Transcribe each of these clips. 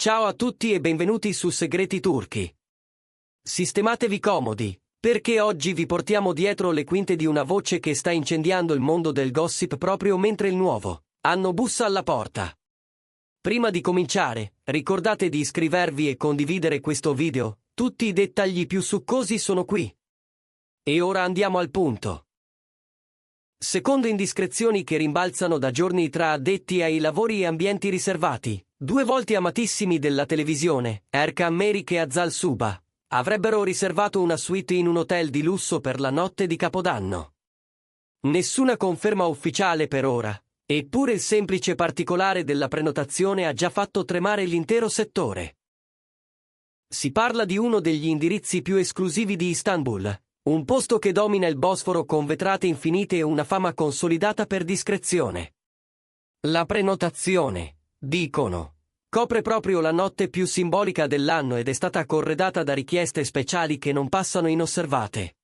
Ciao a tutti e benvenuti su Segreti Turchi. Sistematevi comodi, perché oggi vi portiamo dietro le quinte di una voce che sta incendiando il mondo del gossip proprio mentre il nuovo anno bussa alla porta. Prima di cominciare, ricordate di iscrivervi e condividere questo video, tutti i dettagli più succosi sono qui. E ora andiamo al punto. Secondo indiscrezioni che rimbalzano da giorni tra addetti ai lavori e ambienti riservati, due volti amatissimi della televisione, Erkan Merik e Azal Suba, avrebbero riservato una suite in un hotel di lusso per la notte di Capodanno. Nessuna conferma ufficiale per ora, eppure il semplice particolare della prenotazione ha già fatto tremare l'intero settore. Si parla di uno degli indirizzi più esclusivi di Istanbul, un posto che domina il Bosforo con vetrate infinite e una fama consolidata per discrezione. La prenotazione, dicono, copre proprio la notte più simbolica dell'anno ed è stata corredata da richieste speciali che non passano inosservate.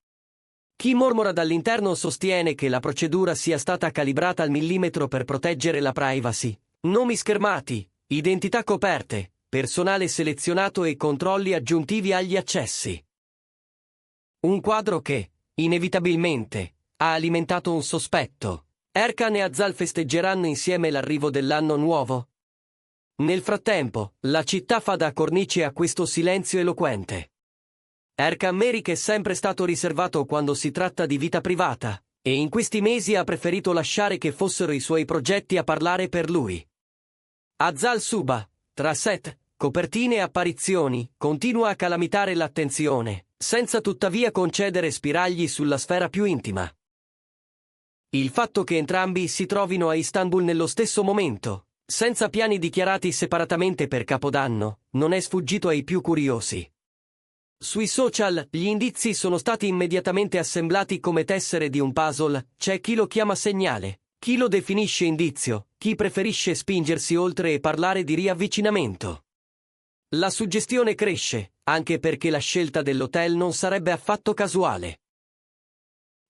Chi mormora dall'interno sostiene che la procedura sia stata calibrata al millimetro per proteggere la privacy, nomi schermati, identità coperte, personale selezionato e controlli aggiuntivi agli accessi. Un quadro che, inevitabilmente, ha alimentato un sospetto. Erkan e Azal festeggeranno insieme l'arrivo dell'anno nuovo? Nel frattempo, la città fa da cornice a questo silenzio eloquente. Erkan Merik è sempre stato riservato quando si tratta di vita privata, e in questi mesi ha preferito lasciare che fossero i suoi progetti a parlare per lui. Azal Suba, tra set, copertine e apparizioni, continua a calamitare l'attenzione, senza tuttavia concedere spiragli sulla sfera più intima. Il fatto che entrambi si trovino a Istanbul nello stesso momento, senza piani dichiarati separatamente per Capodanno, non è sfuggito ai più curiosi. Sui social, gli indizi sono stati immediatamente assemblati come tessere di un puzzle, c'è chi lo chiama segnale, chi lo definisce indizio, chi preferisce spingersi oltre e parlare di riavvicinamento. La suggestione cresce, anche perché la scelta dell'hotel non sarebbe affatto casuale.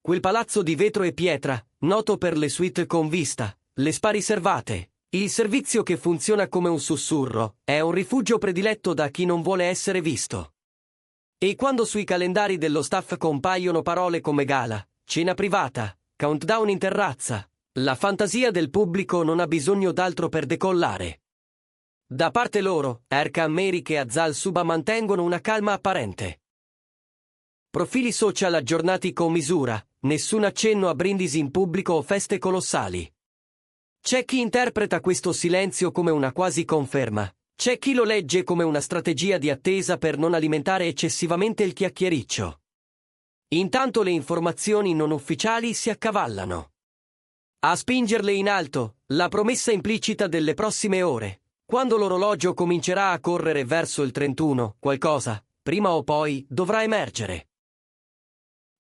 Quel palazzo di vetro e pietra, noto per le suite con vista, le spa riservate, il servizio che funziona come un sussurro, è un rifugio prediletto da chi non vuole essere visto. E quando sui calendari dello staff compaiono parole come gala, cena privata, countdown in terrazza, la fantasia del pubblico non ha bisogno d'altro per decollare. Da parte loro, Erkan Merik e Azal Suba mantengono una calma apparente. Profili social aggiornati con misura, nessun accenno a brindisi in pubblico o feste colossali. C'è chi interpreta questo silenzio come una quasi conferma, c'è chi lo legge come una strategia di attesa per non alimentare eccessivamente il chiacchiericcio. Intanto le informazioni non ufficiali si accavallano. A spingerle in alto, la promessa implicita delle prossime ore. Quando l'orologio comincerà a correre verso il 31, qualcosa, prima o poi, dovrà emergere.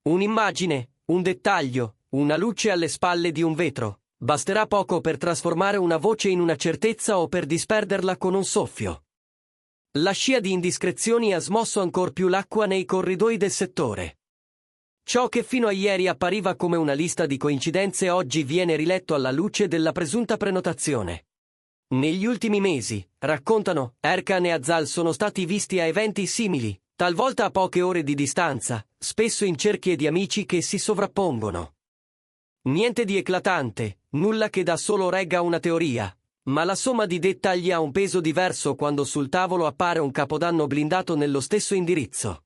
Un'immagine, un dettaglio, una luce alle spalle di un vetro, basterà poco per trasformare una voce in una certezza o per disperderla con un soffio. La scia di indiscrezioni ha smosso ancor più l'acqua nei corridoi del settore. Ciò che fino a ieri appariva come una lista di coincidenze oggi viene riletto alla luce della presunta prenotazione. Negli ultimi mesi, raccontano, Erkan e Azal sono stati visti a eventi simili, talvolta a poche ore di distanza, spesso in cerchie di amici che si sovrappongono. Niente di eclatante, nulla che da solo regga una teoria, ma la somma di dettagli ha un peso diverso quando sul tavolo appare un capodanno blindato nello stesso indirizzo.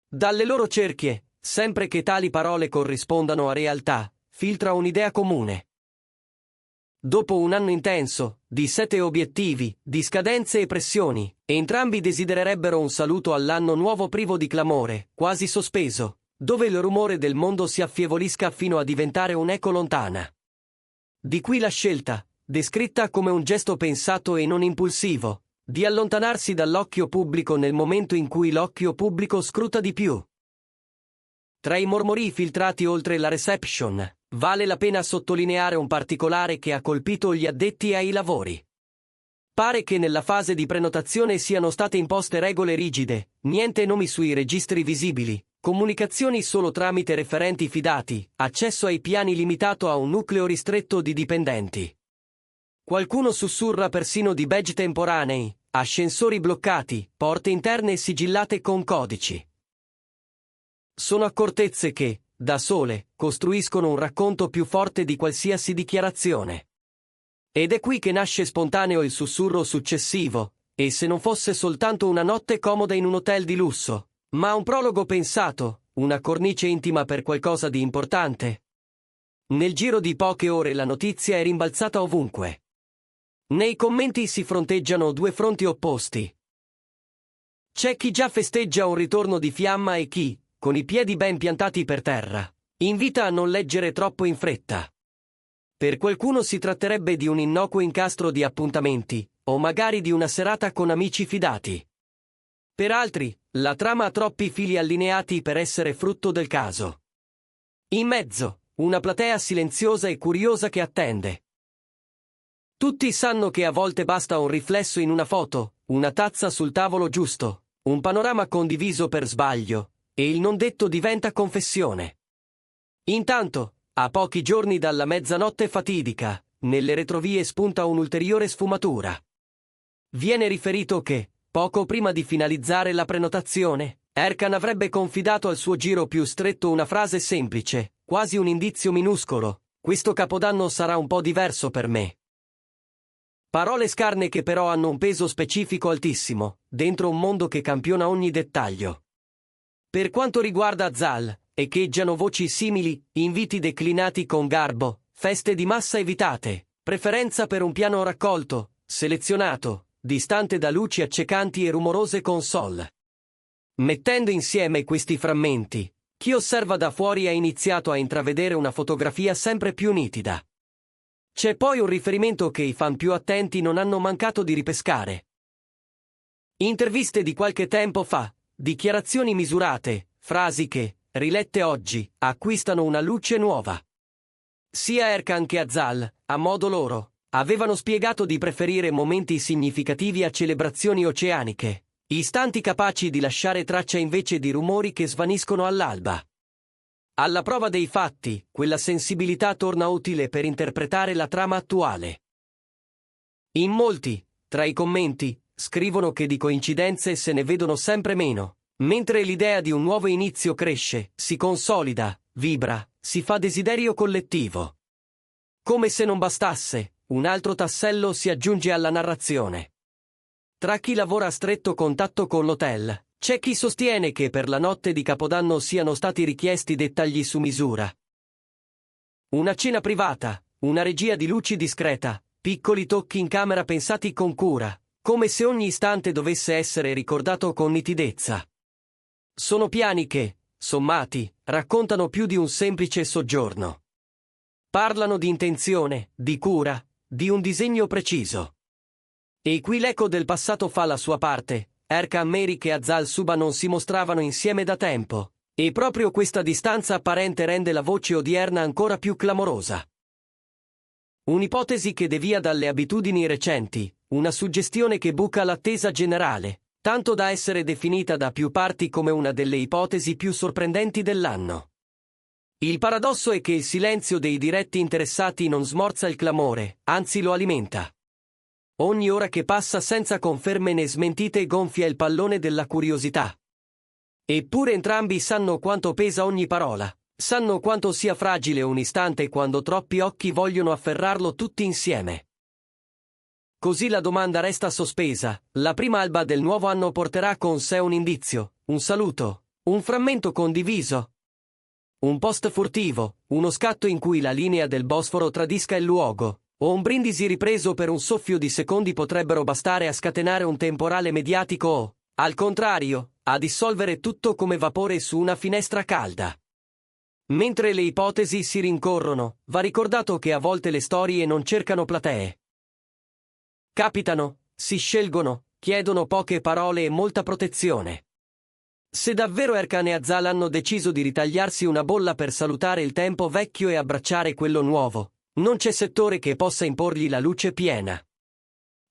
Dalle loro cerchie, sempre che tali parole corrispondano a realtà, filtra un'idea comune. Dopo un anno intenso, di 7 obiettivi, di scadenze e pressioni, entrambi desidererebbero un saluto all'anno nuovo privo di clamore, quasi sospeso, dove il rumore del mondo si affievolisca fino a diventare un'eco lontana. Di qui la scelta, descritta come un gesto pensato e non impulsivo, di allontanarsi dall'occhio pubblico nel momento in cui l'occhio pubblico scruta di più. Tra i mormori filtrati oltre la reception, vale la pena sottolineare un particolare che ha colpito gli addetti ai lavori. Pare che nella fase di prenotazione siano state imposte regole rigide, niente nomi sui registri visibili, comunicazioni solo tramite referenti fidati, accesso ai piani limitato a un nucleo ristretto di dipendenti. Qualcuno sussurra persino di badge temporanei, ascensori bloccati, porte interne sigillate con codici. Sono accortezze che, da sole, costruiscono un racconto più forte di qualsiasi dichiarazione. Ed è qui che nasce spontaneo il sussurro successivo, e se non fosse soltanto una notte comoda in un hotel di lusso, ma un prologo pensato, una cornice intima per qualcosa di importante. Nel giro di poche ore la notizia è rimbalzata ovunque. Nei commenti si fronteggiano due fronti opposti. C'è chi già festeggia un ritorno di fiamma e chi, con i piedi ben piantati per terra, invita a non leggere troppo in fretta. Per qualcuno si tratterebbe di un innocuo incastro di appuntamenti, o magari di una serata con amici fidati. Per altri, la trama ha troppi fili allineati per essere frutto del caso. In mezzo, una platea silenziosa e curiosa che attende. Tutti sanno che a volte basta un riflesso in una foto, una tazza sul tavolo giusto, un panorama condiviso per sbaglio, e il non detto diventa confessione. Intanto, a pochi giorni dalla mezzanotte fatidica, nelle retrovie spunta un'ulteriore sfumatura. Viene riferito che, poco prima di finalizzare la prenotazione, Erkan avrebbe confidato al suo giro più stretto una frase semplice, quasi un indizio minuscolo: questo capodanno sarà un po' diverso per me. Parole scarne che però hanno un peso specifico altissimo, dentro un mondo che campiona ogni dettaglio. Per quanto riguarda Zal, echeggiano voci simili, inviti declinati con garbo, feste di massa evitate, preferenza per un piano raccolto, selezionato, distante da luci accecanti e rumorose console. Mettendo insieme questi frammenti, chi osserva da fuori ha iniziato a intravedere una fotografia sempre più nitida. C'è poi un riferimento che i fan più attenti non hanno mancato di ripescare. Interviste di qualche tempo fa, dichiarazioni misurate, frasi che, rilette oggi, acquistano una luce nuova. Sia Erkan che Azal, a modo loro, avevano spiegato di preferire momenti significativi a celebrazioni oceaniche, istanti capaci di lasciare traccia invece di rumori che svaniscono all'alba. Alla prova dei fatti, quella sensibilità torna utile per interpretare la trama attuale. In molti, tra i commenti, scrivono che di coincidenze se ne vedono sempre meno, mentre l'idea di un nuovo inizio cresce, si consolida, vibra, si fa desiderio collettivo. Come se non bastasse, un altro tassello si aggiunge alla narrazione. Tra chi lavora a stretto contatto con l'hotel, c'è chi sostiene che per la notte di Capodanno siano stati richiesti dettagli su misura. Una cena privata, una regia di luci discreta, piccoli tocchi in camera pensati con cura, come se ogni istante dovesse essere ricordato con nitidezza. Sono piani che, sommati, raccontano più di un semplice soggiorno. Parlano di intenzione, di cura, di un disegno preciso. E qui l'eco del passato fa la sua parte. Erkan Merik e Azal Suba non si mostravano insieme da tempo, e proprio questa distanza apparente rende la voce odierna ancora più clamorosa. Un'ipotesi che devia dalle abitudini recenti, una suggestione che buca l'attesa generale, tanto da essere definita da più parti come una delle ipotesi più sorprendenti dell'anno. Il paradosso è che il silenzio dei diretti interessati non smorza il clamore, anzi lo alimenta. Ogni ora che passa senza conferme né smentite gonfia il pallone della curiosità. Eppure entrambi sanno quanto pesa ogni parola, sanno quanto sia fragile un istante quando troppi occhi vogliono afferrarlo tutti insieme. Così la domanda resta sospesa: la prima alba del nuovo anno porterà con sé un indizio, un saluto, un frammento condiviso? Un post furtivo, uno scatto in cui la linea del Bosforo tradisca il luogo, o un brindisi ripreso per un soffio di secondi potrebbero bastare a scatenare un temporale mediatico o, al contrario, a dissolvere tutto come vapore su una finestra calda. Mentre le ipotesi si rincorrono, va ricordato che a volte le storie non cercano platee. Capitano, si scelgono, chiedono poche parole e molta protezione. Se davvero Erkan e Azal hanno deciso di ritagliarsi una bolla per salutare il tempo vecchio e abbracciare quello nuovo, non c'è settore che possa imporgli la luce piena.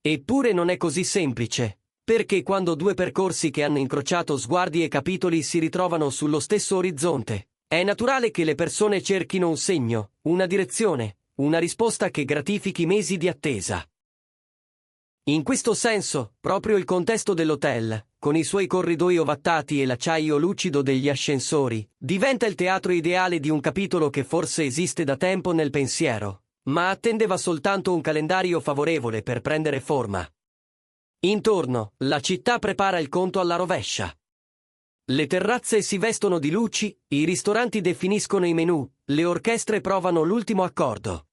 Eppure non è così semplice, perché quando due percorsi che hanno incrociato sguardi e capitoli si ritrovano sullo stesso orizzonte, è naturale che le persone cerchino un segno, una direzione, una risposta che gratifichi mesi di attesa. In questo senso, proprio il contesto dell'hotel, con i suoi corridoi ovattati e l'acciaio lucido degli ascensori, diventa il teatro ideale di un capitolo che forse esiste da tempo nel pensiero, ma attendeva soltanto un calendario favorevole per prendere forma. Intorno, la città prepara il conto alla rovescia. Le terrazze si vestono di luci, i ristoranti definiscono i menù, le orchestre provano l'ultimo accordo.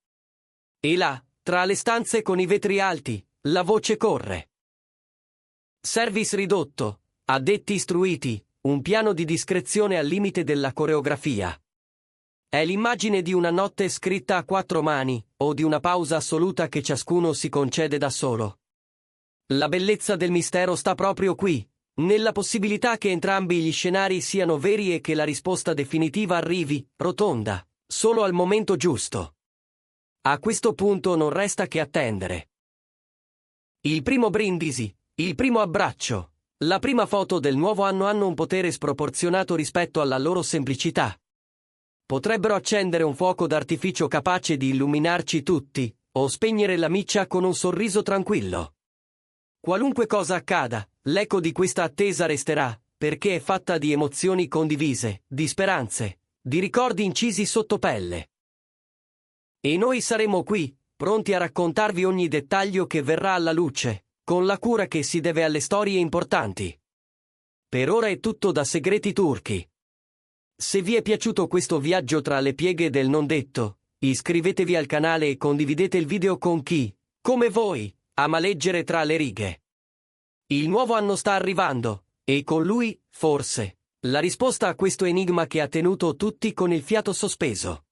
E là, tra le stanze con i vetri alti, la voce corre. Service ridotto, addetti istruiti, un piano di discrezione al limite della coreografia. È l'immagine di una notte scritta a quattro mani, o di una pausa assoluta che ciascuno si concede da solo. La bellezza del mistero sta proprio qui, nella possibilità che entrambi gli scenari siano veri e che la risposta definitiva arrivi, rotonda, solo al momento giusto. A questo punto non resta che attendere. Il primo brindisi, il primo abbraccio, la prima foto del nuovo anno hanno un potere sproporzionato rispetto alla loro semplicità. Potrebbero accendere un fuoco d'artificio capace di illuminarci tutti, o spegnere la miccia con un sorriso tranquillo. Qualunque cosa accada, l'eco di questa attesa resterà, perché è fatta di emozioni condivise, di speranze, di ricordi incisi sotto pelle. E noi saremo qui, pronti a raccontarvi ogni dettaglio che verrà alla luce, con la cura che si deve alle storie importanti. Per ora è tutto da Segreti Turchi. Se vi è piaciuto questo viaggio tra le pieghe del non detto, iscrivetevi al canale e condividete il video con chi, come voi, ama leggere tra le righe. Il nuovo anno sta arrivando, e con lui, forse, la risposta a questo enigma che ha tenuto tutti con il fiato sospeso.